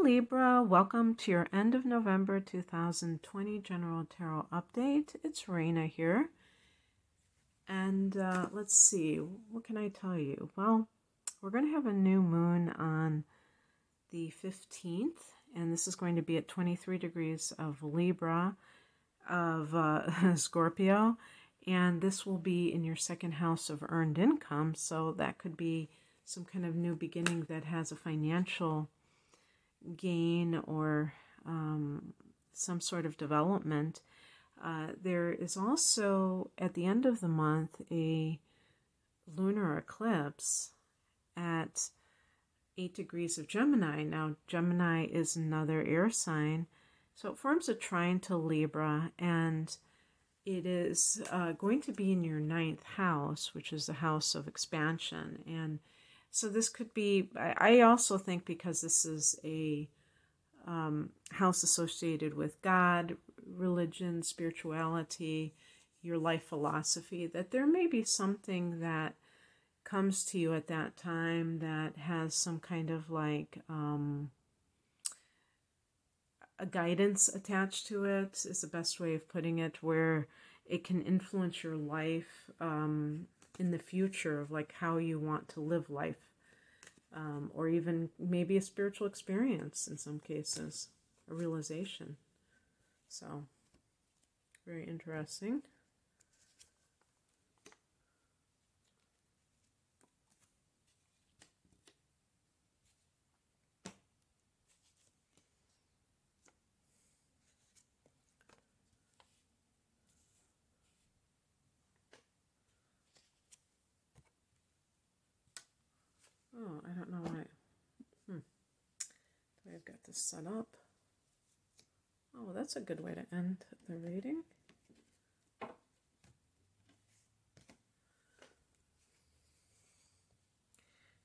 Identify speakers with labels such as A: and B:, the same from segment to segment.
A: Libra, welcome to your end of November 2020 General Tarot Update. It's Raina here. And let's see, what can I tell you? Well, we're going to have a new moon on the 15th, and this is going to be at 23 degrees of Libra, of Scorpio, and this will be in your second house of earned income, so that could be some kind of new beginning that has a financial gain or some sort of development. There is also, at the end of the month, a lunar eclipse at 8 degrees of Gemini. Now, Gemini is another air sign, so it forms a trine to Libra, and it is going to be in your ninth house, which is the house of expansion. And so this could be, I also think, because this is a house associated with God, religion, spirituality, your life philosophy, that there may be something that comes to you at that time that has some kind of like a guidance attached to it, is the best way of putting it, where it can influence your life in the future of like how you want to live life, or even maybe a spiritual experience in some cases, a realization. So, very interesting. Oh, I don't know why. I've got this set up. Oh, that's a good way to end the reading.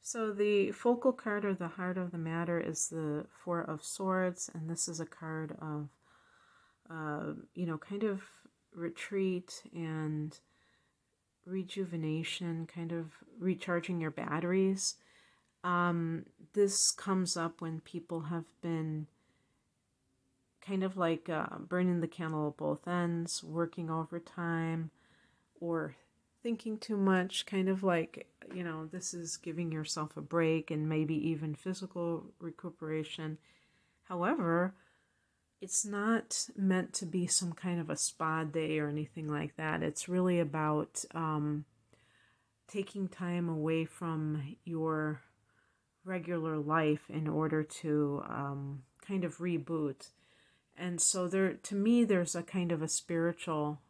A: So the focal card, or the heart of the matter, is the Four of Swords, and this is a card of, kind of retreat and rejuvenation, kind of recharging your batteries. This comes up when people have been kind of like burning the candle at both ends, working overtime, or thinking too much, kind of like, this is giving yourself a break and maybe even physical recuperation. However, it's not meant to be some kind of a spa day or anything like that. It's really about taking time away from your regular life in order to kind of reboot. And so to me, there's a kind of a spiritual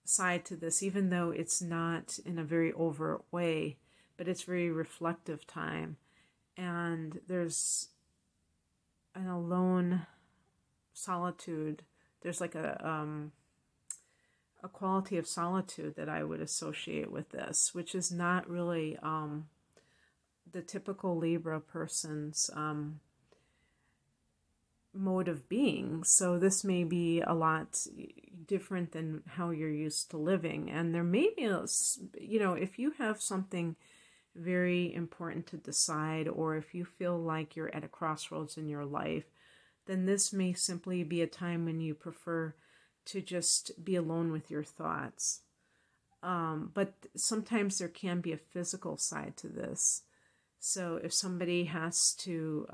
A: side to this, even though it's not in a very overt way, but it's very reflective time. And there's an alone solitude. There's like a quality of solitude that I would associate with this, which is not really the typical Libra person's mode of being. So this may be a lot different than how you're used to living. And there may be, if you have something very important to decide, or if you feel like you're at a crossroads in your life, then this may simply be a time when you prefer to just be alone with your thoughts. But sometimes there can be a physical side to this. So if somebody has to,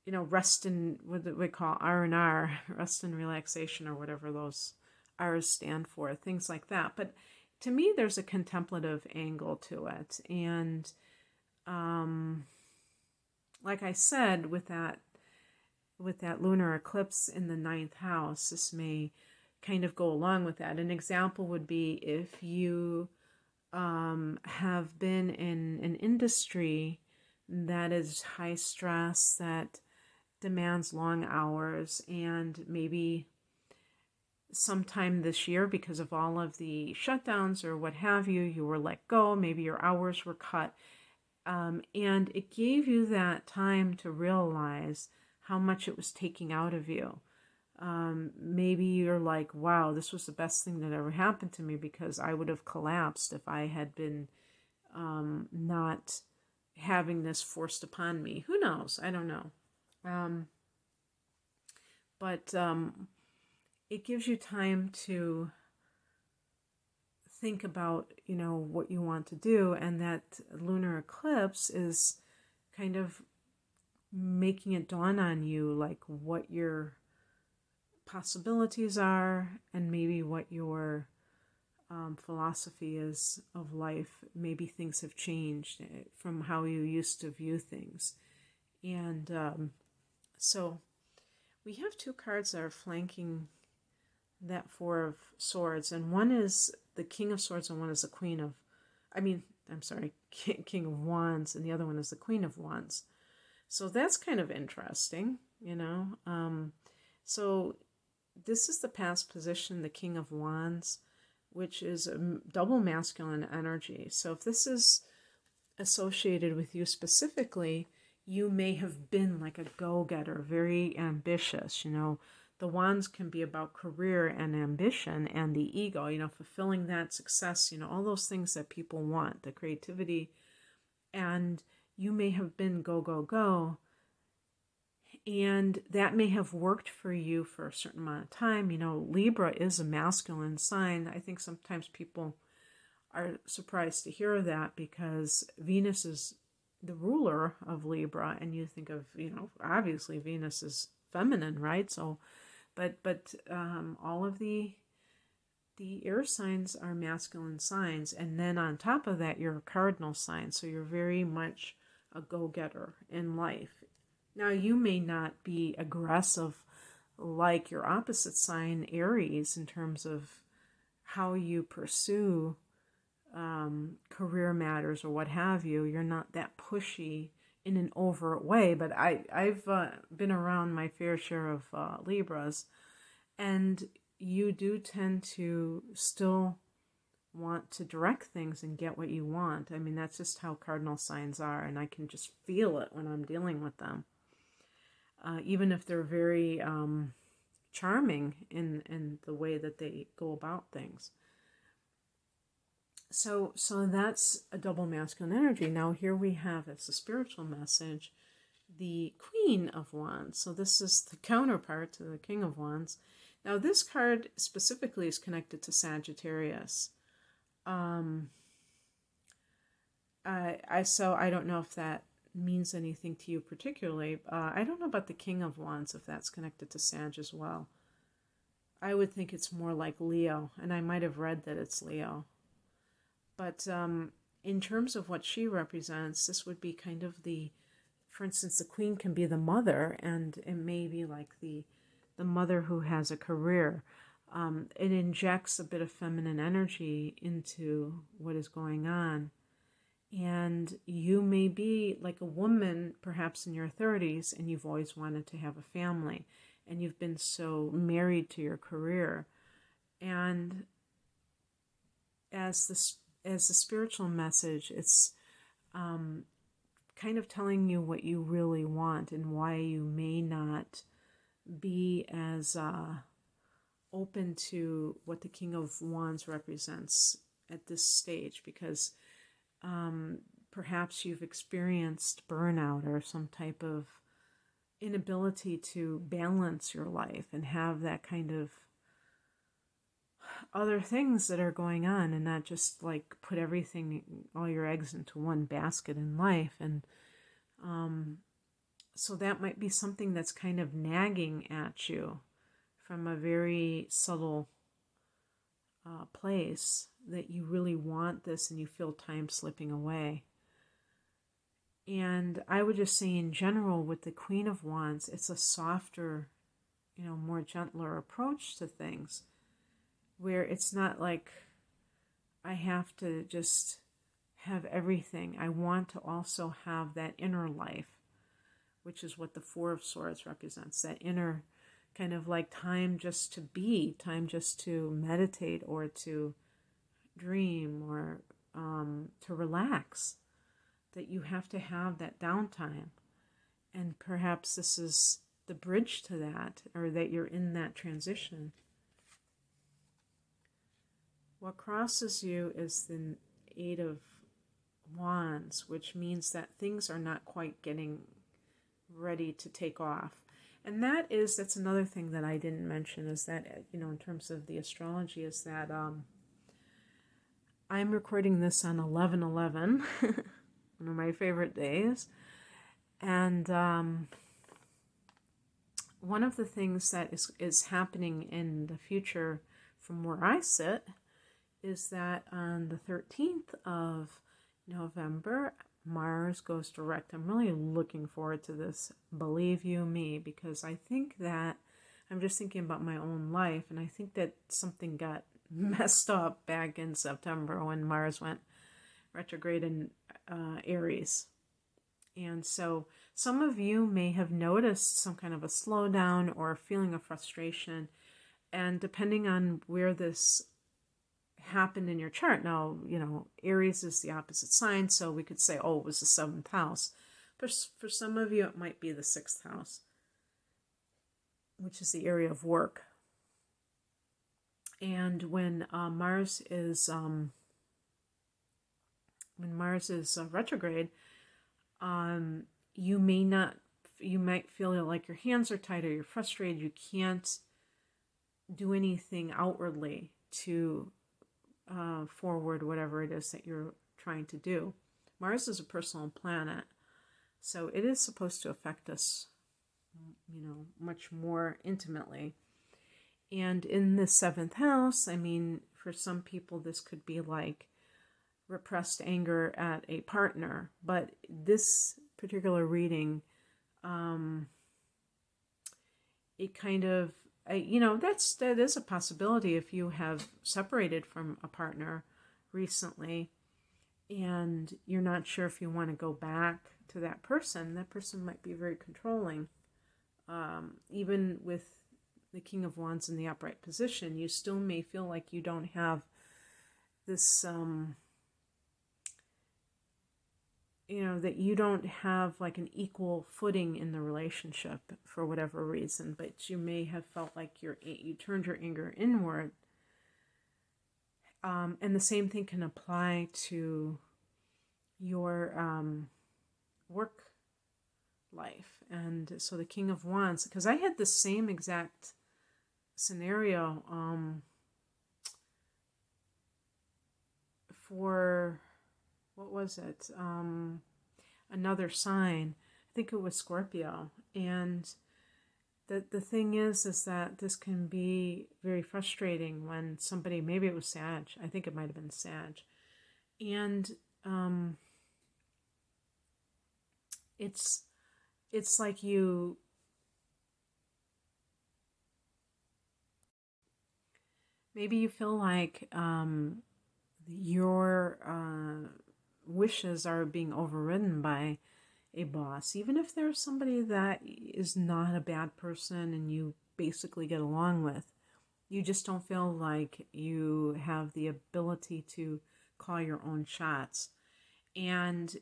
A: rest in what we call R&R, rest and relaxation, or whatever those R's stand for, things like that. But to me, there's a contemplative angle to it. And like I said, with that lunar eclipse in the ninth house, this may kind of go along with that. An example would be if you have been in an industry that is high stress, that demands long hours, and maybe sometime this year, because of all of the shutdowns or what have you, you were let go, maybe your hours were cut, and it gave you that time to realize how much it was taking out of you. Maybe you're like, wow, this was the best thing that ever happened to me, because I would have collapsed if I had been not having this forced upon me. Who knows? I don't know. But it gives you time to think about, what you want to do. And that lunar eclipse is kind of making it dawn on you, like what your possibilities are and maybe what your philosophy is of life. Maybe things have changed from how you used to view things. And so we have two cards that are flanking that Four of Swords, and one is the King of Swords and one is the King of Wands, and the other one is the Queen of Wands. So that's kind of interesting, So this is the past position, the King of Wands, which is a double masculine energy. So if this is associated with you specifically, you may have been like a go-getter, very ambitious. The wands can be about career and ambition and the ego, fulfilling that success, all those things that people want, the creativity. And you may have been go, go, go. And that may have worked for you for a certain amount of time. Libra is a masculine sign. I think sometimes people are surprised to hear that because Venus is the ruler of Libra, and you think of, obviously Venus is feminine, right? So, but all of the air signs are masculine signs, and then on top of that, you're a cardinal sign, so you're very much a go-getter in life. Now, you may not be aggressive like your opposite sign, Aries, in terms of how you pursue career matters or what have you. You're not that pushy in an overt way, but I've been around my fair share of Libras, and you do tend to still want to direct things and get what you want. I mean, that's just how cardinal signs are, and I can just feel it when I'm dealing with them. Even if they're very charming in the way that they go about things. So that's a double masculine energy. Now here we have, as a spiritual message, the Queen of Wands. So this is the counterpart to the King of Wands. Now this card specifically is connected to Sagittarius. So I don't know if that means anything to you particularly. I don't know about the King of Wands, if that's connected to Sag as well. I would think it's more like Leo, and I might have read that it's Leo. But in terms of what she represents, this would be kind of for instance, the Queen can be the mother, and it may be like the mother who has a career. It injects a bit of feminine energy into what is going on. And you may be like a woman, perhaps in your 30s, and you've always wanted to have a family, and you've been so married to your career. And as the spiritual message, it's kind of telling you what you really want and why you may not be as open to what the King of Wands represents at this stage, because perhaps you've experienced burnout or some type of inability to balance your life and have that kind of other things that are going on, and not just like put all your eggs into one basket in life. And so that might be something that's kind of nagging at you from a very subtle place, that you really want this and you feel time slipping away. And I would just say in general with the Queen of Wands, it's a softer, more gentler approach to things, where it's not like I have to just have everything. I want to also have that inner life, which is what the Four of Swords represents, that inner kind of like time just to be, time just to meditate or to dream or to relax, that you have to have that downtime. And perhaps this is the bridge to that, or that you're in that transition. What crosses you is the Eight of Wands, which means that things are not quite getting ready to take off. And that's another thing that I didn't mention, is that, in terms of the astrology, is that I'm recording this on 11/11, one of my favorite days. And one of the things that is happening in the future from where I sit is that on the 13th of November, Mars goes direct. I'm really looking forward to this, believe you me, because I think that I'm just thinking about my own life, and I think that something got messed up back in September when Mars went retrograde in Aries. And so some of you may have noticed some kind of a slowdown or a feeling of frustration, and depending on where this happened in your chart. Now, Aries is the opposite sign, so we could say, oh, it was the 7th house. But for some of you, it might be the 6th house, which is the area of work. And when Mars is retrograde, you might feel like your hands are tight, or you're frustrated. You can't do anything outwardly to forward whatever it is that you're trying to do. Mars is a personal planet, so it is supposed to affect us, much more intimately. And in the 7th house, for some people, this could be like repressed anger at a partner. But this particular reading, it kind of, that is a possibility if you have separated from a partner recently and you're not sure if you want to go back to that person. That person might be very controlling. Even with the King of Wands in the upright position, you still may feel like you don't have this, that you don't have like an equal footing in the relationship for whatever reason, but you may have felt like you turned your anger inward. And the same thing can apply to your work life. And so the King of Wands, because I had the same exact scenario for, what was it? Another sign. I think it was Scorpio. And the thing is that this can be very frustrating when somebody, maybe it was Sag. I think it might have been Sag. And it's like you maybe you feel like your wishes are being overridden by a boss, even if there's somebody that is not a bad person and you basically get along with. You just don't feel like you have the ability to call your own shots. And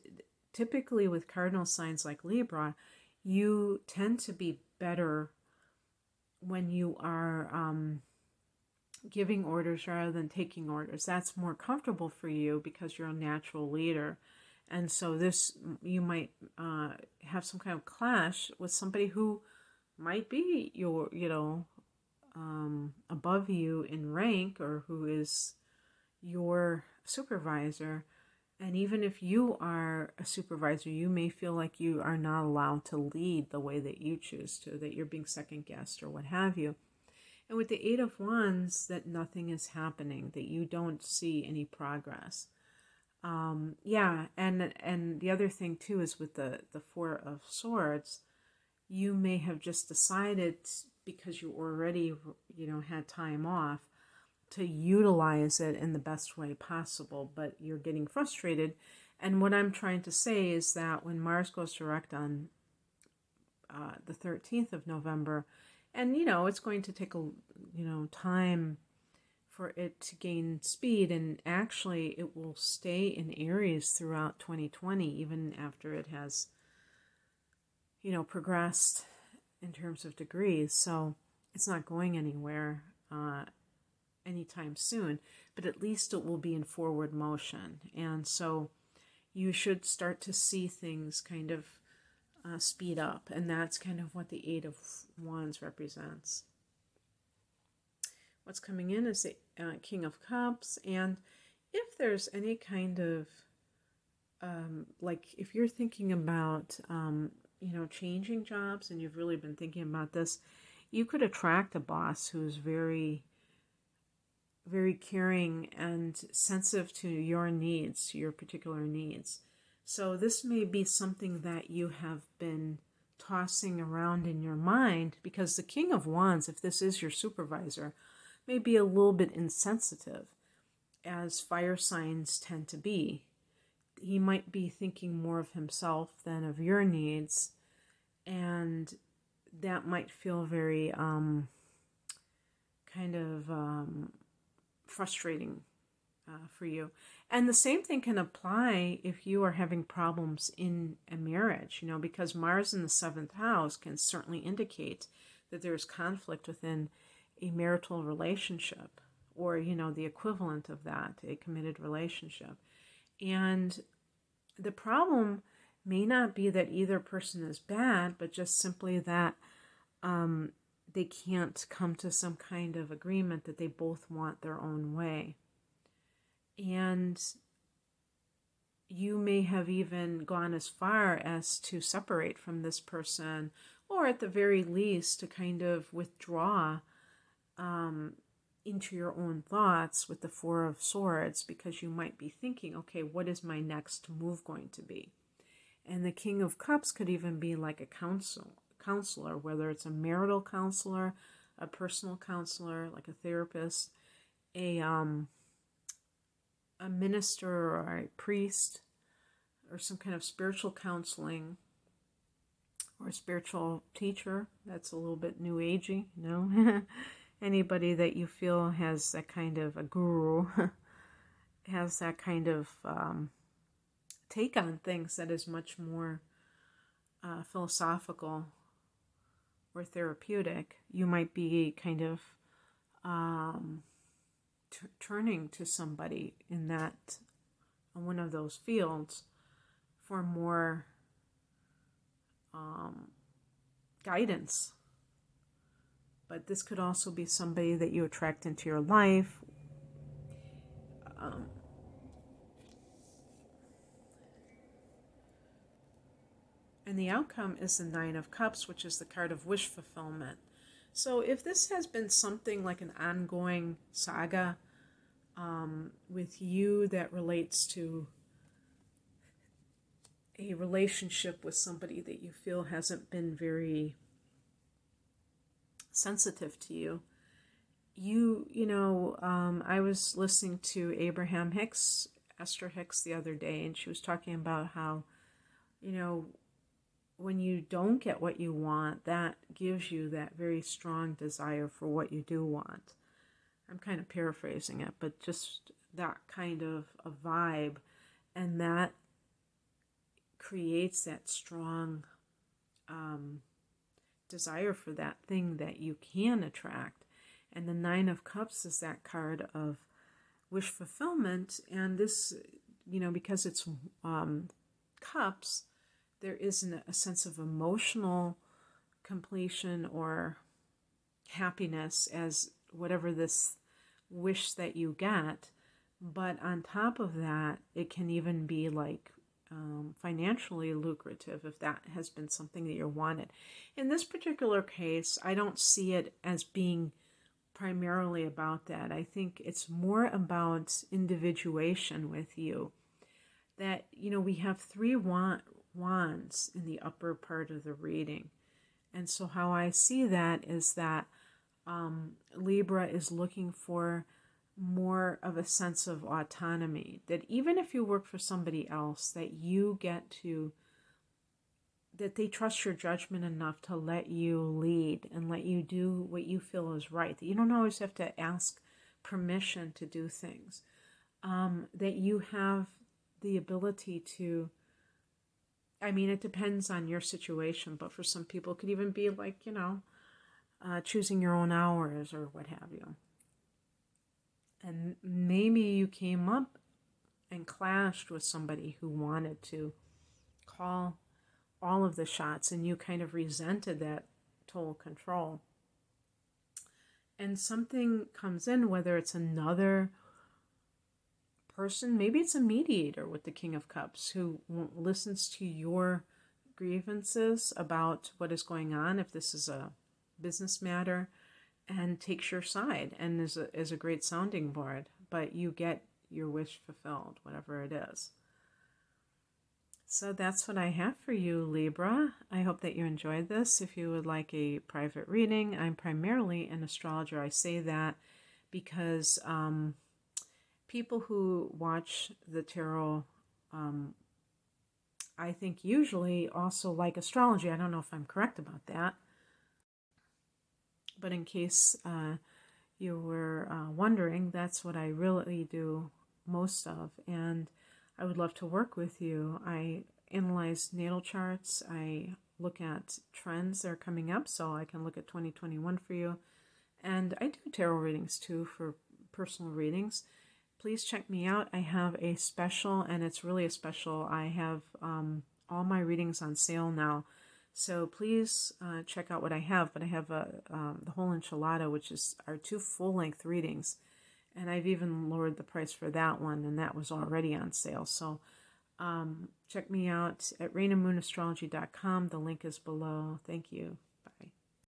A: typically with cardinal signs like Libra, you tend to be better when you are giving orders rather than taking orders. That's more comfortable for you because you're a natural leader. And so you might have some kind of clash with somebody who might be above you in rank, or who is your supervisor. And even if you are a supervisor, you may feel like you are not allowed to lead the way that you choose to, that you're being second guessed or what have you. And with the 8 of Wands, that nothing is happening, that you don't see any progress. And the other thing too is with the 4 of Swords, you may have just decided, because you already had time off, to utilize it in the best way possible, but you're getting frustrated. And what I'm trying to say is that when Mars goes direct on the 13th of November, and it's going to take time for it to gain speed, and actually it will stay in Aries throughout 2020, even after it has progressed in terms of degrees. So it's not going anywhere anytime soon, but at least it will be in forward motion. And so you should start to see things kind of speed up. And that's kind of what the Eight of Wands represents. What's coming in is the King of Cups. And if there's any kind of, like if you're thinking about, changing jobs, and you've really been thinking about this, you could attract a boss who's very, very caring and sensitive to your needs, to your particular needs. So this may be something that you have been tossing around in your mind, because the King of Wands, if this is your supervisor, may be a little bit insensitive, as fire signs tend to be. He might be thinking more of himself than of your needs, and that might feel very frustrating for you. And the same thing can apply if you are having problems in a marriage, because Mars in the 7th house can certainly indicate that there's conflict within a marital relationship, or, the equivalent of that, a committed relationship. And the problem may not be that either person is bad, but just simply that they can't come to some kind of agreement that they both want their own way. And you may have even gone as far as to separate from this person, or at the very least to kind of withdraw into your own thoughts with the Four of Swords, because you might be thinking, okay, what is my next move going to be? And the King of Cups could even be like a counselor, whether it's a marital counselor, a personal counselor, like a therapist, a minister or a priest, or some kind of spiritual counseling, or a spiritual teacher. That's a little bit new agey, Anybody that you feel has that kind of a guru, has that kind of take on things that is much more philosophical or therapeutic. You might be kind of turning to somebody in one of those fields for more guidance. But this could also be somebody that you attract into your life. And the outcome is the Nine of Cups, which is the card of wish fulfillment. So if this has been something like an ongoing saga with you that relates to a relationship with somebody that you feel hasn't been very sensitive to you, I was listening to Abraham Hicks, Esther Hicks, the other day, and she was talking about how, when you don't get what you want, that gives you that very strong desire for what you do want. I'm kind of paraphrasing it, but just that kind of a vibe, and that creates that strong desire for that thing that you can attract. And the Nine of Cups is that card of wish fulfillment. And this, because it's cups, there isn't a sense of emotional completion or happiness as whatever this wish that you get. But on top of that, it can even be like financially lucrative if that has been something that you wanted. In this particular case, I don't see it as being primarily about that. I think it's more about individuation with you. That, we have 3 wands in the upper part of the reading. And so how I see that is that Libra is looking for more of a sense of autonomy, that even if you work for somebody else, that you get to, that they trust your judgment enough to let you lead and let you do what you feel is right, that you don't always have to ask permission to do things, that you have the ability to, it depends on your situation, but for some people it could even be like, choosing your own hours or what have you. And maybe you came up and clashed with somebody who wanted to call all of the shots, and you kind of resented that total control. And something comes in, whether it's another person, maybe it's a mediator with the King of Cups who listens to your grievances about what is going on, if this is a business matter, and takes your side and is a great sounding board, but you get your wish fulfilled, whatever it is. So that's what I have for you, Libra. I hope that you enjoyed this. If you would like a private reading, I'm primarily an astrologer. I say that because people who watch the tarot, I think usually also like astrology. I don't know if I'm correct about that. But in case you were wondering, that's what I really do most of. And I would love to work with you. I analyze natal charts. I look at trends that are coming up, so I can look at 2021 for you. And I do tarot readings too for personal readings. Please check me out. I have a special, and it's really a special. I have all my readings on sale now. So please check out what I have. But I have the whole enchilada, which is our 2 full-length readings. And I've even lowered the price for that one, and that was already on sale. So check me out at rainamoonastrology.com. The link is below. Thank you.